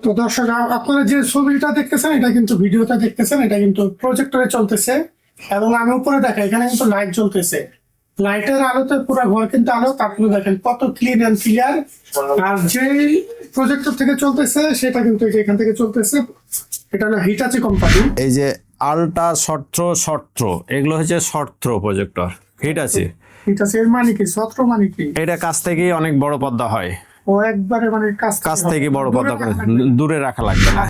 তো দর্শক আপনারা যে ছবিটা দেখতেছেন এটা কিন্তু ভিডিওটা দেখতেছেন, এটা কিন্তু প্রজেক্টরে চলতেছে এবং আমি উপরে দেখাই এখানে কিন্তু লাইট জ্বলতেছে। লাইটের আলোতে পুরো ঘর কিন্তু আলো, তারপরে দেখেন কত ক্লিন এন্ড ক্লিয়ার। আর যে প্রজেক্টর থেকে চলতেছে সেটা কিন্তু এই যে এখান থেকে চলতেছে, এটা হলো হিটাচি কোম্পানি। এই যে আলট্রা শর্ট থ্রো এগুলো হচ্ছে short throw projector Hitachi. Hitachi এর মানে কি? ছত্র মানে কি? এটা কাছ থেকেই অনেক বড় পর্দা হয়, ও একবারে মানে কাছ থেকে বড় পর্দা করে দূরে রাখা লাগবে না।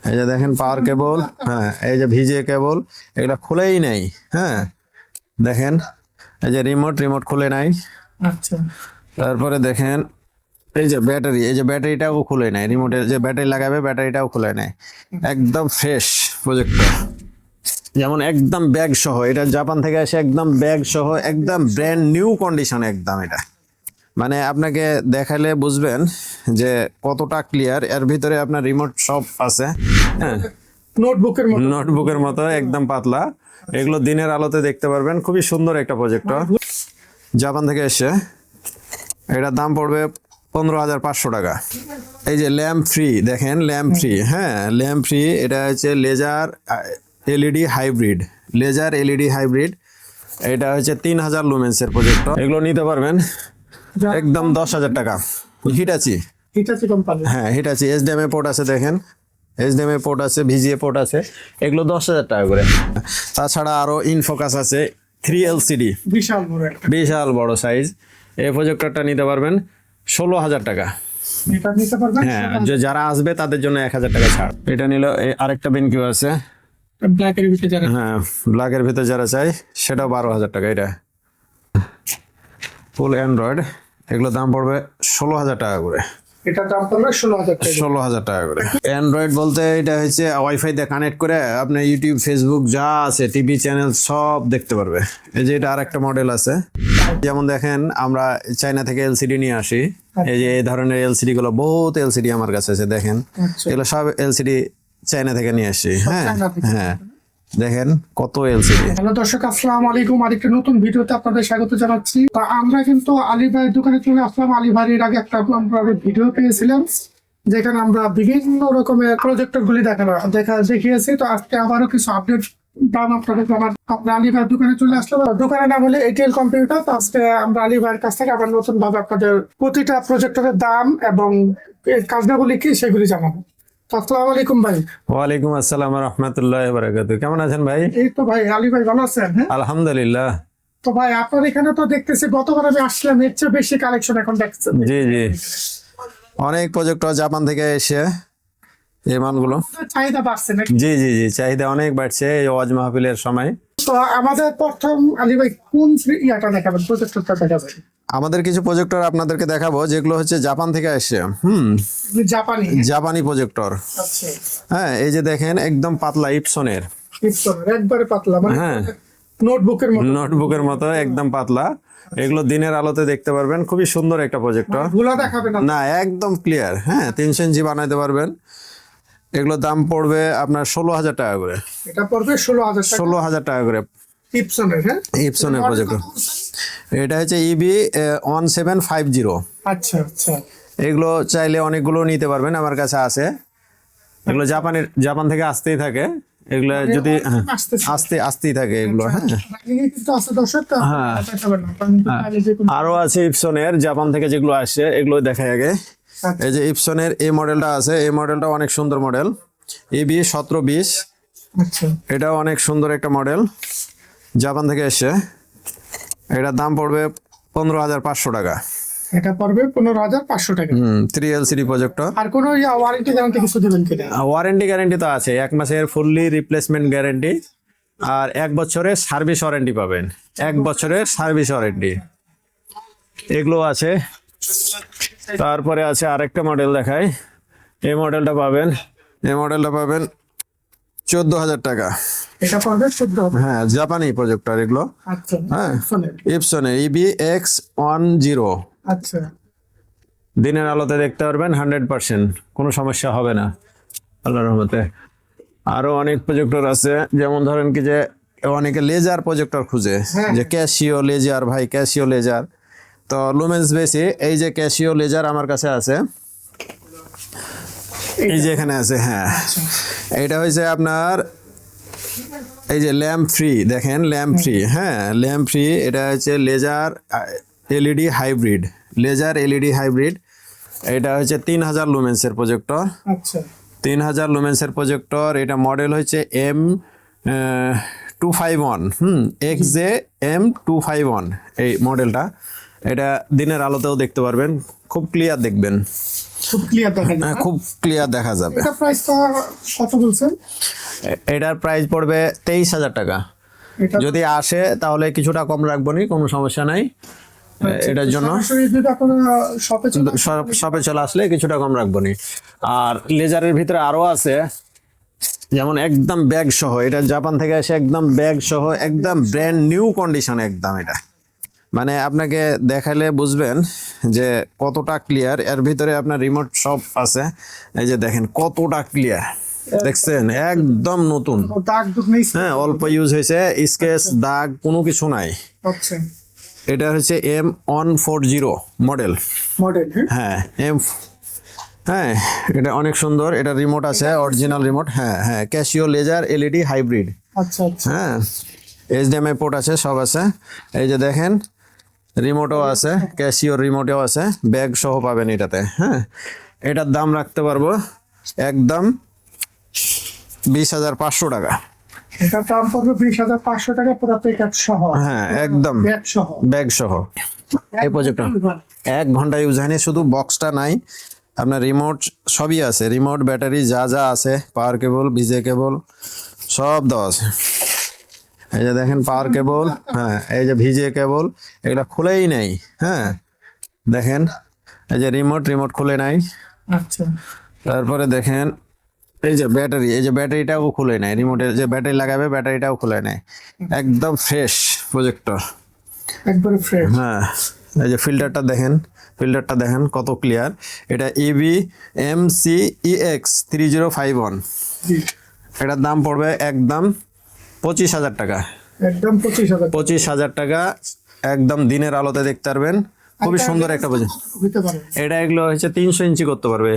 এই যে দেখেন পাওয়ার কেবল, হ্যাঁ এই যে ভিজে কেবল, এগুলা খুলেই নাই। হ্যাঁ দেখেন এই যে রিমোট খুলে নাই। আচ্ছা, তারপরে দেখেন এই যে ব্যাটারি, এই যে ব্যাটারিটাও খুলে নাই, রিমোটের যে ব্যাটারি লাগাবে ব্যাটারিটাও খুলে নাই। একদম ফ্রেশ প্রজেক্টর, যেমন একদম ব্যাগ সহ, এটা জাপান থেকে আসে একদম ব্যাগ সহ, একদম ব্র্যান্ড নিউ কন্ডিশন একদম। এটা মানে আপনাকে দেখালে বুঝবেন যে কতটা ক্লিয়ার। এর ভিতরে আপনার রিমোট সব আছে, হ্যাঁ নোটবুকের মতো একদম পাতলা। এগুলো দিনের আলোতে দেখতে পারবেন, খুবই সুন্দর একটা প্রজেক্টর জাপান থেকে এসে। এটার দাম পড়বে 15,500 টাকা। এই যে ল্যাম্প ফ্রি, দেখেন ল্যাম্প ফ্রি, হ্যাঁ ল্যাম্প ফ্রি। এটা হচ্ছে laser LED hybrid, laser LED hybrid. এটা হচ্ছে 3000 লুমেন্সের প্রজেক্টর। এগুলো নিতে পারবেন একদম 10,000 টাকা। হিটাচি কোম্পানি, হ্যাঁ হিটাচি। এইচডিএমআই পোর্ট আছে, দেখেন এইচডিএমআই পোর্ট আছে, ভিজিএ পোর্ট আছে। এগুলো 10,000 টাকা করে। তাছাড়া আরো ইনফোকাস আছে 3LCD, বিশাল বড় সাইজ। এই প্রজেক্টরটা নিতে পারবেন 16,000 টাকা। এটা নিতে পারবেন, হ্যাঁ যারা আসবে তাদের জন্য 1,000 টাকা ছাড়। এটা নিল। আরেকটা বেনকিউ আছে ব্ল্যাকের ভিতরে যারা, হ্যাঁ ব্ল্যাকের ভিতরে যারা চাই সেটাও 12,000 টাকা। এটা ফুল অ্যান্ড্রয়েড, এগুলো দাম পড়বে 16,000 টাকা করে। এটা দাম পড়বে 16,000 টাকা। 16,000 টাকা করে। অ্যান্ড্রয়েড বলতে এটা হচ্ছে ওয়াইফাই দিয়ে কানেক্ট করে আপনার ইউটিউব, ফেসবুক যা আছে, টিভি চ্যানেল সব দেখতে পারবে। এই যে এটা আরেকটা মডেল আছে। যেমন দেখেন আমরা চায়না থেকে এলসিডি নিয়ে আসি, এই যে এই ধরনের এলসিডি গুলো, বহুত এলসিডি আমার কাছে আছে। দেখেন এগুলো সব এলসিডি চায়না থেকে নিয়ে আসি। হ্যাঁ হ্যাঁ দেখেন কত এলসিডি। হ্যালো দর্শক, আসসালামু আলাইকুম। আরেকটা নতুন ভিডিওতে আপনাদের স্বাগত জানাচ্ছি। তা আমরা কিন্তু আলী ভাইয়ের দোকানে চলে আসলাম। আলী ভাইয়ের এর আগে একটা আমরা ভিডিও পেয়েছিলাম যেখানে আমরা বিভিন্ন রকমের প্রজেক্টর গুলি দেখিয়েছি। তো আজকে আবারও কিছু আপডেট দাম আপনাদের জানার। আমরা আলী ভাইয়ের দোকানে চলে আসলাম, দোকানের নাম হলে এটিএল কম্পিউটার। তো আজকে আমরা আলী ভাইয়ের কাছ থেকে আবার নতুন ভাবে আপনাদের প্রতিটা প্রজেক্টরের দাম এবং কাজগুলি কি সেগুলি জানাবো। আসসালামু আলাইকুম ভাই। ওয়ালাইকুম আসসালাম রাহমাতুল্লাহি ওয়া বারাকাতুহু। কেমন আছেন ভাই? এই তো ভাই, আলী ভাই ভালো আছেন? আলহামদুলিল্লাহ। তো ভাই আপনার এখানে তো দেখতেছি গতবার আমি আসলাম, এর চেয়ে বেশি কালেকশন এখন দেখছেন। জি জি, অনেক প্রজেক্টর জাপান থেকে এসে এই মালগুলো। চাহিদা বাড়ছে নাকি? জি জি জি, চাহিদা অনেক বাড়ছে এই ওয়াজ মাহফিলের সময়। তো আমাদের প্রথম আলী ভাই কোন ইয়াটা দেখাবেন, প্রজেক্টরটা দেখাবেন? আমাদের কিছু প্রজেক্টর আপনাদেরকে দেখাবো যেগুলো হচ্ছে জাপান থেকে আসে। জাপানি প্রজেক্টর। আচ্ছা, হ্যাঁ এই যে দেখেন একদম পাতলা ইপসনের, একবারে পাতলা, মানে হ্যাঁ নোটবুকের মতো একদম পাতলা। এগুলো দিনের আলোতে দেখতে পারবেন, খুবই সুন্দর একটা প্রজেক্টর। ভুলা দেখাবেন না, একদম ক্লিয়ার। হ্যাঁ 300 ইঞ্চি বানাইতে পারবেন। এগুলো দাম পড়বে আপনার 16,000 টাকা করে। এটা পড়বে 16,000 টাকা করে। ইপসনের প্রজেক্টর। এটা হচ্ছে ইবি 1750। আচ্ছা আচ্ছা, এগুলো চাইলে অনেকগুলো নিতে পারবেন, আমার কাছে আছে। এগুলো জাপান থেকে আসতেই থাকে, এগুলো যদি আসতেই থাকে এগুলো। হ্যাঁ আরো আছে ইপসনের জাপান থেকে যেগুলো আসে, এগুলো দেখাই আগে। এই যে ইপসনের এই মডেলটা আছে, এই মডেলটা অনেক সুন্দর মডেল, ইবি 1720। এটাও অনেক সুন্দর একটা মডেল, জাপান থেকে এসে। এটার দাম পড়বে 15,500 টাকা। এটা পড়বে 15,500 টাকা। 3LCD projector. আর কোনো ওয়ারেন্টি গ্যারান্টি কিছু দিবেন কিনা? ওয়ারেন্টি গ্যারান্টি তো আছে, 1 মাসের ফুললি রিপ্লেসমেন্ট গ্যারান্টি আর 1 বছরের সার্ভিস ওয়ারেন্টি পাবেন। 1 বছরের সার্ভিস ওয়ারেন্টি এগুলো আছে। তারপরে আছে আরেকটা মডেল দেখাই, এই মডেলটা পাবেন 14,000 টাকা। এটা পড়বে 14,000। হ্যাঁ জাপানি প্রজেক্টর এগুলো। আচ্ছা, হ্যাঁ ইপসনের ইবি X10। আচ্ছা, দিনের আলোতে দেখতে পারবেন, 100% কোনো সমস্যা হবে না আল্লাহর রহমতে। আরো অনেক প্রজেক্টর আছে, যেমন ধরেন কি যে অনেকে লেজার প্রজেক্টর খুঁজে, যে ক্যাসিও লেজার, ভাই ক্যাসিও লেজার তো লুমেন্স বেশি। এই যে ক্যাসিও লেজার আমার কাছে আছে, এই যে এখানে আছে, হ্যাঁ এটা হয়েছে আপনার এই যে ল্যাম্প ফ্রি, দেখেন ল্যাম্প ফ্রি, হ্যাঁ ল্যাম্প ফ্রি। এটা হচ্ছে laser LED hybrid, laser LED hybrid. এটা হচ্ছে 3000 লুমেন্সের প্রজেক্টর, আচ্ছা 3000 লুমেন্সের প্রজেক্টর। এটা মডেল হচ্ছে M251, XJ-M251 এই মডেলটা। এটা দিনের আলোতেও দেখতে পারবেন, খুব ক্লিয়ার দেখবেন, খুব ক্লিয়ার দেখা যায়। হ্যাঁ খুব ক্লিয়ার দেখা যাবে। এটা প্রাইসটা কত বলছেন? এটার প্রাইস পড়বে 23000 টাকা। এটা যদি আসে তাহলে কিছুটা কম রাখবো নি, কোনো সমস্যা নাই এটার জন্য। সরাসরি যদি আপনারা শপে চলে শপে চলে আসলে কিছুটা কম রাখবো নি। আর লেজারের ভিতরে আরো আছে, যেমন একদম ব্যাগ সহ, এটা জাপান থেকে এসে একদম ব্যাগ সহ, একদম ব্র্যান্ড নিউ কন্ডিশন একদম। এটা মানে আপনাকে দেখালে বুঝবেন যে কতটা ক্লিয়ার। এর ভিতরে আপনার রিমোট সব আছে, এই যে দেখেন কতটা ক্লিয়ার, দেখছেন একদম নতুন, দাগ দুগ নেই। হ্যাঁ অল্প ইউজ হয়েছে, স্কেচ দাগ কোনো কিছু নাই। আচ্ছা এটা হচ্ছে M140 মডেল, মডেল। হ্যাঁ হ্যাঁ এটা অনেক সুন্দর। এটা রিমোট আছে, অরিজিনাল রিমোট, হ্যাঁ হ্যাঁ ক্যাসিও লেজার এলইডি হাইব্রিড, আচ্ছা আচ্ছা হ্যাঁ HDMI পোর্ট আছে, সব আছে। এই যে দেখেন রিমোটও আছে, ক্যাসিওর রিমোটও আছে, ব্যাগ সহ পাবেন এটাতে। হ্যাঁ এটার দাম রাখতে পারবো একদম 20,500 টাকা। এটা দাম পড়বে 20,500 টাকা পুরো প্যাকেজ সহ। হ্যাঁ একদম ব্যাগ সহ। ব্যাগ সহ। এই প্রজেক্টর 1 ঘন্টা ইউজ হয়নি, শুধু বক্সটা নাই, আপনার রিমোট সবই আছে, রিমোট ব্যাটারি যা যা আছে, পাওয়ার কেবল ভিজে কেবল সব দেওয়া আছে। এই যে দেখেন পাওয়ার কেবল, হ্যাঁ এই যে ভিজে কেবল, এগুলা খুলেই নেই। হ্যাঁ দেখেন এই যে রিমোট খুলে নাই। আচ্ছা তারপরে দেখেন এই যে ব্যাটারি, এই যে ব্যাটারিটাও খুলে নাই, রিমোটের যে ব্যাটারি লাগাবে ব্যাটারিটাও খুলে নাই, একদম ফ্রেশ প্রজেক্টর, একবারে ফ্রেশ। হ্যাঁ এই যে ফিল্টারটা দেখেন কত ক্লিয়ার। এটা EBMC-EX3051, এটার দাম পড়বে একদম 25,000 টাকা। একদম 25,000 25,000 টাকা, একদম দিনের আলোতে দেখতে পারবেন, খুবই সুন্দর একটা প্রজেক্ট। হতে পারে। এটা এগুলো হচ্ছে 300 ইঞ্চি করতে পারবে,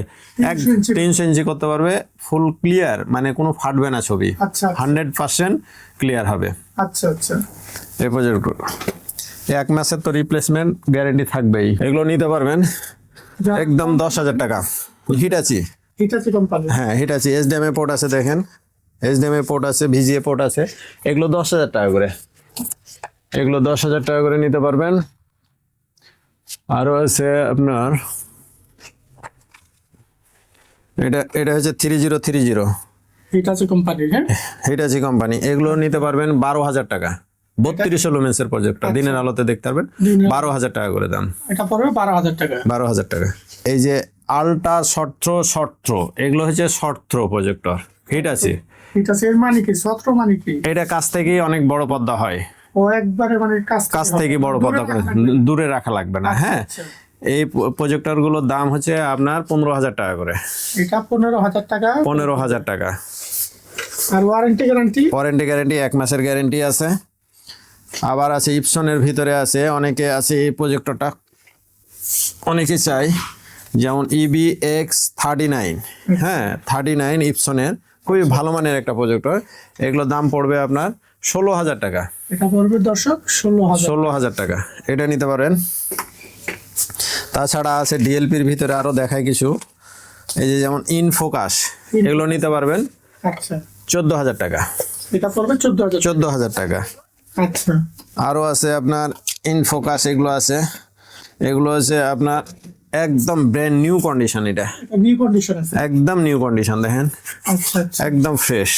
300 ইঞ্চি করতে পারবে, ফুল ক্লিয়ার, মানে কোনো ফাটবে না ছবি, আচ্ছা 100% ক্লিয়ার হবে আচ্ছা আচ্ছা এই প্রজেক্ট। 1 মাসের তো রিপ্লেসমেন্ট গ্যারেন্টি থাকবেই। এগুলো নিতে পারবেন একদম 10,000 টাকা। Hitachi, Hitachi company. হ্যাঁ হিটাচি, HDMI পোর্ট আছে, দেখেন HDMI পোর্ট আছে, VGA পোর্ট আছে। এগুলো 10,000 টাকা করে, এগুলো 10,000 টাকা করে নিতে পারবেন। আরো আছে আপনার এটা হচ্ছে 3030, হিটাচি কোম্পানি। হ্যাঁ হিটাচি কোম্পানি। এগুলো নিতে পারবেন 12,000 টাকা, 32 লুমেন্সের প্রজেক্টর, দিনের আলোতে দেখতে পারবেন, 12,000 টাকা করে দাম। এটা পড়বে 12,000 টাকা। 12,000 টাকা। এই যে আলট্রা শর্ট থ্রো, এগুলো হচ্ছে short throw projector, Hitachi. Hitachi এর মানে কি? ছত্র মানে কি? এটা কাছ থেকেই অনেক বড় পর্দা হয়, ও একবারে মানে কাছ থেকে বড় পর্দা করে, দূরে রাখা লাগবে না। হ্যাঁ এই প্রজেক্টর গুলোর দাম হচ্ছে আপনার 15,000 টাকা করে। এটা 15,000 টাকা। 15,000 টাকা। আর ওয়ারেন্টি গ্যারান্টি? ওয়ারেন্টি গ্যারান্টি 1 মাসের গ্যারান্টি আছে। আবার আছে ইপসনের ভিতরে আছে, অনেকে আছে এই প্রজেক্টরটা অনেকে চাই, যেমন EBX39, হ্যাঁ 39 ইপসনের, খুবই ভালো মানের একটা প্রজেক্টর। এগুলোর দাম পড়বে আপনার 16,000 টাকা। এটা পড়বে দর্শক 16,000 টাকা, এটা নিতে পারেন। তাছাড়া আছে ডিএলপির ভিতরে আরো দেখায় কিছু, এই যে যেমন ইনফোকাস, এগুলো নিতে পারবেন আচ্ছা 14,000 টাকা। এটা পড়বে 14,000। 14,000 টাকা। আচ্ছা আরো আছে আপনার ইনফোকাস, এগুলো আছে, এগুলো হচ্ছে আপনার একদম ব্র্যান্ড নিউ কন্ডিশন, এটা নিউ কন্ডিশন আছে, একদম নিউ কন্ডিশন, দেখেন আচ্ছা আচ্ছা একদম ফ্রেশ।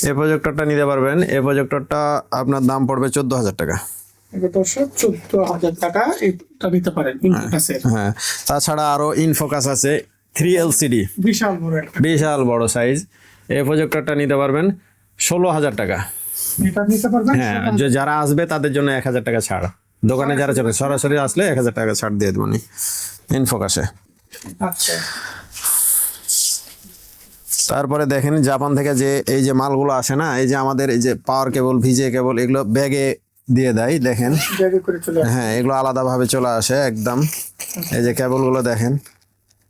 এই প্রজেক্টরটা নিতে পারবেন, এই প্রজেক্টরটা আপনার দাম পড়বে 14,000 টাকা। এটা দর্শক 14,000 টাকা এটা নিতে পারেন ইনফোকাসের। হ্যাঁ তাছাড়া আরো ইনফোকাস আছে 3LCD, বিশাল বড় একটা, বিশাল বড় সাইজ। এই প্রজেক্টরটা নিতে পারবেন 16,000 টাকা। এটা নিতে পারবেন। হ্যাঁ যারা আসবে তাদের জন্য 1,000 টাকা ছাড়, দোকানে যারা চলে সরাসরি আসলে 1,000 টাকা ছাড় দিয়ে দেবো ইনফোকাসে। আচ্ছা তারপরে দেখেন জাপান থেকে যে এই যে মালগুলো আসে না, এই যে আমাদের এই যে পাওয়ার কেবল, ভিজে কেবল, এগুলো ব্যাগে দিয়ে দেয়, দেখেন ব্যাগে করে চলে আসে। হ্যাঁ এগুলো আলাদাভাবে চলে আসে একদম। এই যে কেবলগুলো দেখেন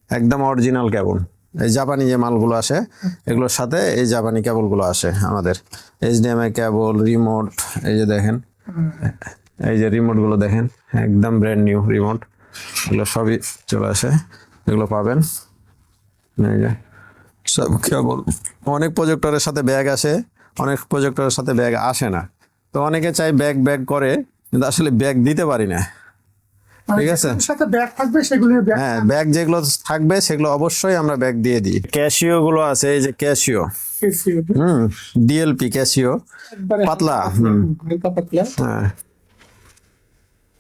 একদম অরিজিনাল কেবল, এই জাপানি যে মালগুলো আসে এগুলোর সাথে এই জাপানি কেবলগুলো আসে আমাদের, এইচডিএমআই কেবল, রিমোট, এই যে দেখেন, এই যে রিমোট গুলো দেখেন, একদম ব্র্যান্ড নিউ রিমোট, এগুলো সবই চলে আসে, এগুলো পাবেন। এই যে সব কেবল। অনেক প্রজেক্টরের সাথে ব্যাগ আসে, অনেক প্রজেক্টরের সাথে ব্যাগ আসে না, তো অনেকে চাই ব্যাগ ব্যাগ করে, কিন্তু আসলে ব্যাগ দিতে পারি না। ঠিক আছে, সাথে ব্যাগ থাকবে সেগুলো ব্যাগ হ্যাঁ ব্যাগ যেগুলো থাকবে সেগুলো অবশ্যই আমরা ব্যাগ দিয়ে দিই। ক্যাশিও গুলো আছে, এই যে ক্যাশিও, ডিএলপি ক্যাশিও, পাতলা, হালকা পাতলা, হ্যাঁ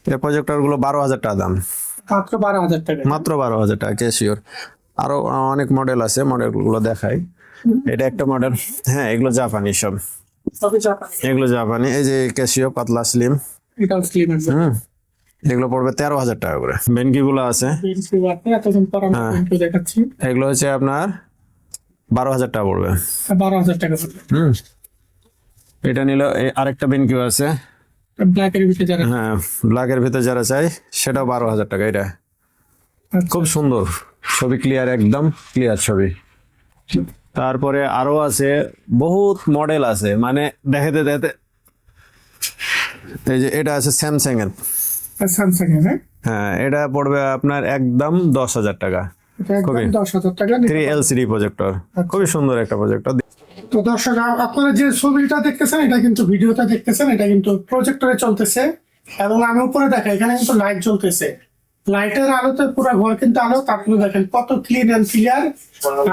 এই প্রজেক্টর গুলো 12,000 টাকা দাম, মাত্র 12,000 টাকা। মাত্র 12,000 টাকা ক্যাশিওর। আরো অনেক মডেল আছে, মডেল গুলো দেখাই। এটা একটা মডেল, হ্যাঁ এগুলো জাপানি সব, সবই জাপানি। এগুলো জাপানি। এই যে ক্যাশিও পাতলা স্লিম, এটাও স্লিম আছে। এগুলো পড়বে 13,000 টাকা করে। বেনকি গুলো আছে, এতদিন পর আমরা বেনকি দেখাচ্ছি, এগুলো হচ্ছে আপনার 12,000 টাকা পড়বে। 12,000 টাকা পড়বে। এটা নিল, আরেকটা বেনকিও আছে ব্ল্যাকের ভিতরে যারা, হ্যাঁ ব্ল্যাকের ভিতরে যারা চাই সেটাও 12,000 টাকা। এটা খুব সুন্দর ছবি, ক্লিয়ার, একদম ক্লিয়ার ছবি। তারপরে আরো আছে বহুত মডেল আছে, মানে দেখাতে দেখাতে। এই যে এটা আছে স্যামসাং এর, স্যামসাং এর, হ্যাঁ এটা পড়বে আপনার একদম 10,000 টাকা। এটা একদম 10,000 টাকা। 3 LCD প্রজেক্টর, খুবই সুন্দর একটা প্রজেক্টর। তো দর্শক, আপনারা যে ছবিটা দেখতেছেন এটা কিন্তু ভিডিওটা দেখতেছেন, এটা কিন্তু প্রজেক্টরে চলতেছে, এবং আমি উপরে দেখাই এখানে কিন্তু লাইট জ্বলতেছে, লাইটের আলোতে পুরো ঘর কিন্তু আলো। তারপরে দেখেন কত ক্লিন এন্ড ক্লিয়ার।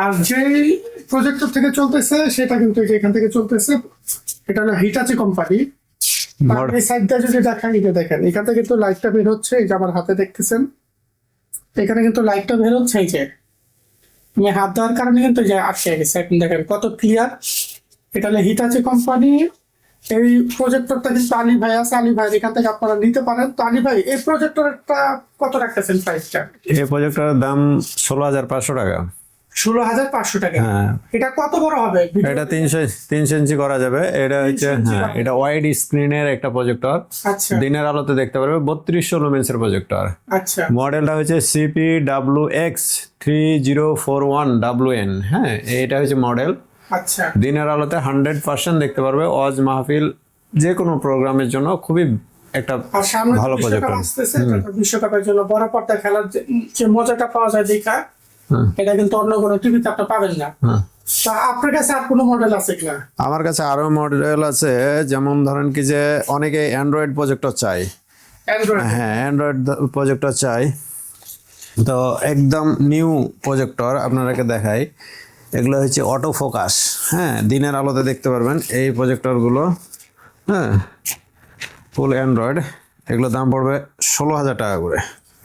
আর যেই প্রজেক্টর থেকে চলতেছে সেটা কিন্তু এই যে এখান থেকে চলতেছে, এটা হলো হিটাচি কোম্পানি। এই সাইডটা যদি দেখেন, এটা দেখেন এখান থেকে কিন্তু লাইটটা বের হচ্ছে, এই যে আমার হাতে দেখতেছেন এখানে কিন্তু লাইটটা বের হচ্ছে, এই যে আমি হাত দেওয়ার কারণে কিন্তু যে আটকে গেছে। এখন দেখেন কত ক্লিয়ার। এটা হলো হিটাচি কোম্পানি। এই প্রজেক্টরটা কিন্তু আলী ভাই আছে, আলী ভাই এখান থেকে আপনারা নিতে পারেন। তো আলী ভাই, এই প্রজেক্টরটা কত রাখতেছেন প্রাইসটা? এই প্রজেক্টরের দাম 16,500 টাকা। 16,500 টাকা। হ্যাঁ এটা কত বড় হবে? এটা 300 ইঞ্চি করা যাবে। এটা হচ্ছে, হ্যাঁ এটা ওয়াইড স্ক্রিনের একটা প্রজেক্টর, আচ্ছা দিনের আলোতে দেখতে পারবে। 3200 লুমেন্সের প্রজেক্টর। আচ্ছা মডেলটা হচ্ছে CPWX3041WN। হ্যাঁ এটা হচ্ছে মডেল। আচ্ছা দিনের আলোতে 100% দেখতে পারবে। ওয়াজ মাহফিল যে কোনো প্রোগ্রামের জন্য খুবই একটা আর সামনে ভালো বিশ্বকাপ প্রজেক্টর। আসতেছে, বিশ্বকাপের জন্য বড় পর্দা খেলার যে মজাটা পাওয়া যায় দেখা, এটা কিন্তু অন্য কোনো টিভিতে আপনি পাবেন না। তা আপনার কাছে আর কোনো মডেল আছে কিনা? আমার কাছে আরো মডেল আছে, যেমন ধরেন কি যে অনেকে অ্যান্ড্রয়েড প্রজেক্টর চাই। অ্যান্ড্রয়েড, হ্যাঁ অ্যান্ড্রয়েড প্রজেক্টর চাই, তো একদম নিউ প্রজেক্টর আপনাদেরকে দেখাই। এগুলো হচ্ছে অটো ফোকাস, হ্যাঁ দিনের আলোতে দেখতে পারবেন এই প্রজেক্টরগুলো। হ্যাঁ ফুল অ্যান্ড্রয়েড, এগুলো দাম পড়বে 16,000 টাকা করে।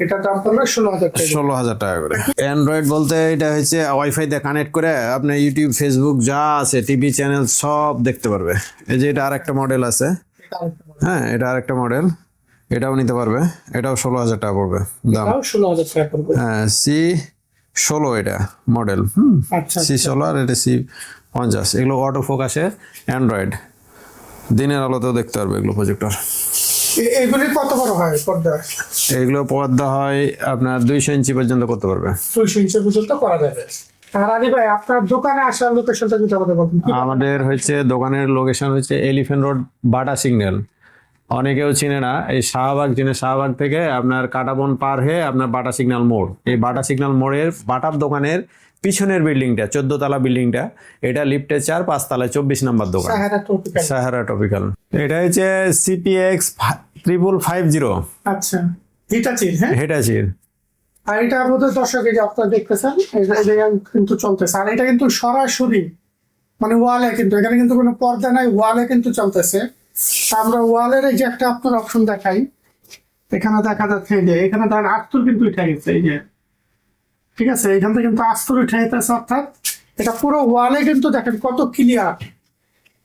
এটা দাম পড়বে 16,000 টাকা। 16,000 টাকা করে। অ্যান্ড্রয়েড বলতে এটা হচ্ছে ওয়াইফাই দিয়ে কানেক্ট করে আপনি ইউটিউব, ফেসবুক যা আছে, টিভি চ্যানেল সব দেখতে পারবে। এই যে এটা আরেকটা মডেল আছে, হ্যাঁ এটা আরেকটা মডেল, এটাও নিতে পারবে। এটাও 16,000 টাকা পড়বে দাম। এটাও 16,000 টাকা পড়বে। হ্যাঁ C16 এটা মডেল। আচ্ছা C16 আর এটা C50। এগুলো অটো ফোকাসে অ্যান্ড্রয়েড, দিনের আলোতেও দেখতে পারবে এগুলো প্রজেক্টর। এগুলি কত বড় হয় পর্দা? এগুলো পর্দা হয় আপনার 200 ইঞ্চি পর্যন্ত করতে পারবে। 200 ইঞ্চি পর্যন্ত করা যাবে। আর আলী ভাই, আপনার দোকানে আসার লোকেশনটা যদি আমাদের বলেন। আমাদের হচ্ছে দোকানের লোকেশন হচ্ছে এলিফ্যান্ট রোড, বাটা সিগন্যাল। অনেকেও চিনে না, এই শাহবাগ চিনে, শাহবাগ থেকে আপনার কাটাবন পার হয়ে আপনার বাটা সিগন্যাল মোড়, এই বাটা সিগন্যাল মোড়ের বাটার দোকানের পিছনের বিল্ডিংটা, 14 তলা বিল্ডিংটা, এটা লিফটে 4, 5 তলায় 24 নম্বর দোকান, সাহারা ট্রপিক্যাল। সাহারা টপিক্যাল। এটা হচ্ছে CPX5550। আচ্ছা, হিটাচির, হ্যাঁ হেটাচির। আর এটা আমাদের দর্শক এই যে আপনারা দেখতেছেন, এই যে কিন্তু চলতেছে। আর এটা কিন্তু সরাসরি মানে ওয়ালে, কিন্তু এখানে কিন্তু কোনো পর্দা নাই, ওয়ালে কিন্তু চলতেছে। আমরা ওয়ালের এই যে একটা আপনার অপশন দেখাই, এখানে দেখা যাচ্ছে এই যে এখানে ধরেন আস্তর কিন্তু উঠে গেছে, এই যে ঠিক আছে, এখান থেকে কিন্তু আস্তর উঠে যেতেছে। অর্থাৎ এটা পুরো ওয়ালে কিন্তু দেখেন কত ক্লিয়ার,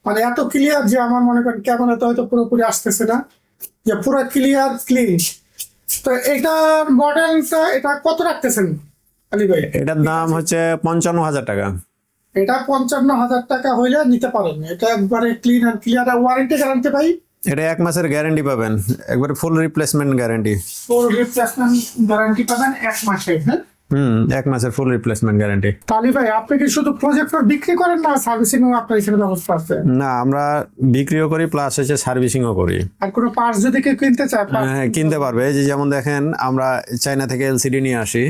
মানে এত ক্লিয়ার যে আমার মনে করেন ক্যামেরাতে হয়তো পুরোপুরি আসতেছে না, যে পুরো ক্লিয়ার ক্লিন। তো এটার মডেলটা এটা কত রাখতেছেন আলী ভাই? এটার দাম হচ্ছে 55,000 টাকা। এটা 55,000 টাকা হইলে নিতে পারেন। এটা একবারে ক্লিন আর ক্লিয়ার। ওয়ারেন্টি গ্যারান্টি ভাই? এটা 1 মাসের গ্যারান্টি পাবেন, একবারে ফুল রিপ্লেসমেন্ট গ্যারান্টি। ফুল রিপ্লেসমেন্ট গ্যারান্টি পাবেন 1 মাসে, হ্যাঁ 1 মাসের ফুল রিপ্লেসমেন্ট গ্যারান্টি। তো আলী ভাই, আপনি কি শুধু প্রজেক্টর বিক্রি করেন না সার্ভিসিং ও আপনার এখানে ব্যবস্থা আছে? না, আমরা বিক্রিও করি প্লাস হচ্ছে সার্ভিসিংও করি। আর কোনো পার্টস যদি কেউ কিনতে চায় হ্যাঁ, কিনতে পারবে। এই যে যেমন দেখেন, আমরা চায়না থেকে এলসিডি নিয়ে আসি।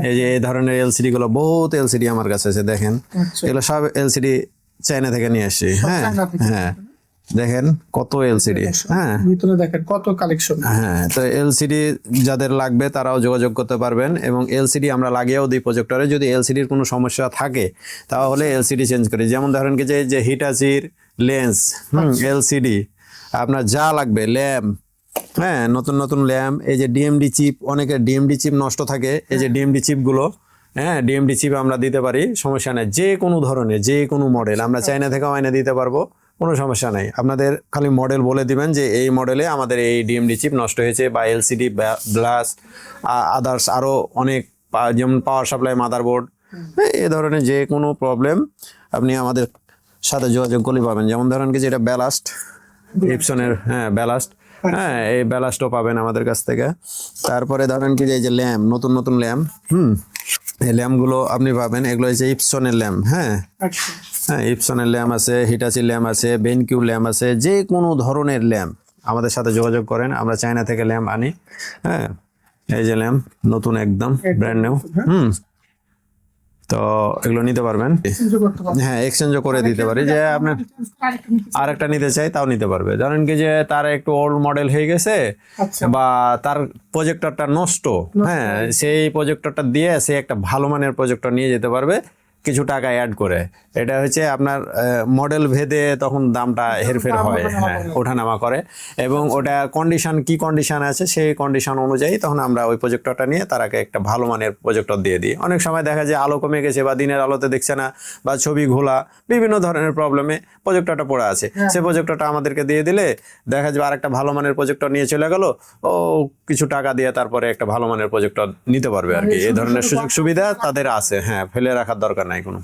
এই যে এই ধরনের এলসিডি গুলো, বহুত এলসিডি আমার কাছে আছে, দেখেন আচ্ছা। এগুলো সব এলসিডি চায়না থেকে নিয়ে আসি। হ্যাঁ চায়না থেকে। হ্যাঁ, দেখেন কত এলসিডি। হ্যাঁ ভিতরে দেখেন কত কালেকশন। হ্যাঁ, তো এলসিডি যাদের লাগবে তারাও যোগাযোগ করতে পারবেন, এবং এলসিডি আমরা লাগিয়েও দিই প্রজেক্টরে। যদি এলসিডির কোনো সমস্যা থাকে তাহলে এলসিডি চেঞ্জ করি। যেমন ধরেন কি যে হিটাচির লেন্স, এলসিডি, আপনার যা লাগবে, ল্যাম্প, হ্যাঁ নতুন নতুন ল্যাম্প, এই যে ডিএমডি চিপ, অনেকের ডিএমডি চিপ নষ্ট থাকে, এই যে ডিএমডি চিপগুলো, হ্যাঁ ডিএমডি চিপ আমরা দিতে পারি, সমস্যা নেই। যে কোনো ধরনের যে কোনো মডেল আমরা চায়না থেকেও এনে দিতে পারবো, কোনো সমস্যা নেই। আপনাদের খালি মডেল বলে দিবেন যে এই মডেলে আমাদের এই ডিএমডি চিপ নষ্ট হয়েছে, বা এলসিডি ব্লাস আদার্স আরও অনেক, যেমন পাওয়ার সাপ্লাই, মাদারবোর্ড, এই ধরনের যে কোনো প্রবলেম আপনি আমাদের সাথে যোগাযোগ করলে পাবেন। যেমন ধরেন কি যেটা ব্যালাস্ট, ইপসনের, হ্যাঁ ব্যালাস্ট, হ্যাঁ এই ব্যালাস্টও পাবেন আমাদের কাছ থেকে। তারপরে ধরেন কি যে এই যে ল্যাম্প, নতুন নতুন ল্যাম্প, এই ল্যাম্পগুলো আপনি পাবেন। এগুলো হচ্ছে ইপসনের ল্যাম্প। হ্যাঁ আচ্ছা। হ্যাঁ, ইপসনের ল্যাম্প আছে, হিটাচি ল্যাম্প আছে, বেনকিউ ল্যাম্প আছে, যে কোনো ধরনের ল্যাম্প আমাদের সাথে যোগাযোগ করেন। আমরা চায়না থেকে ল্যাম্প আনি। হ্যাঁ, এই যে ল্যাম্প নতুন একদম ব্র্যান্ড নিউ। তো এগুলো নিতে পারবেন। হ্যাঁ, এক্সচেঞ্জও করে দিতে পারি। যে আপনার আরেকটা নিতে চাই তাও নিতে পারবে। ধরেন কি যে তার একটু ওল্ড মডেল হয়ে গেছে, আচ্ছা। বা তার প্রজেক্টরটা নষ্ট, হ্যাঁ সেই প্রজেক্টরটা দিয়ে সে একটা ভালো মানের প্রজেক্টর নিয়ে যেতে পারবে কিছু টাকা অ্যাড করে। এটা হচ্ছে আপনার মডেল ভেদে তখন দামটা হেরফের হয়, হ্যাঁ ওঠানামা করে, এবং ওটা কন্ডিশন কি কন্ডিশন আছে সেই কন্ডিশন অনুযায়ী তখন আমরা ওই প্রজেক্টরটা নিয়ে তারাকে একটা ভালো মানের প্রজেক্টর দিয়ে দিই। অনেক সময় দেখা যায় আলো কমে গেছে, বা দিনের আলোতে দেখছে না, বা ছবি ঘোলা, বিভিন্ন ধরনের প্রবলেমে প্রজেক্টরটা পড়ে আছে। সেই প্রজেক্টরটা আমাদেরকে দিয়ে দিলে দেখা যাবে আরেকটা ভালো মানের প্রজেক্টর নিয়ে চলে গেল, ও কিছু টাকা দিয়ে তারপরে একটা ভালো মানের প্রজেক্টর নিতে পারবে আর কি। এই ধরনের সুযোগ সুবিধা তাদের আছে। হ্যাঁ, ফেলে রাখার দরকার নাই কোনো।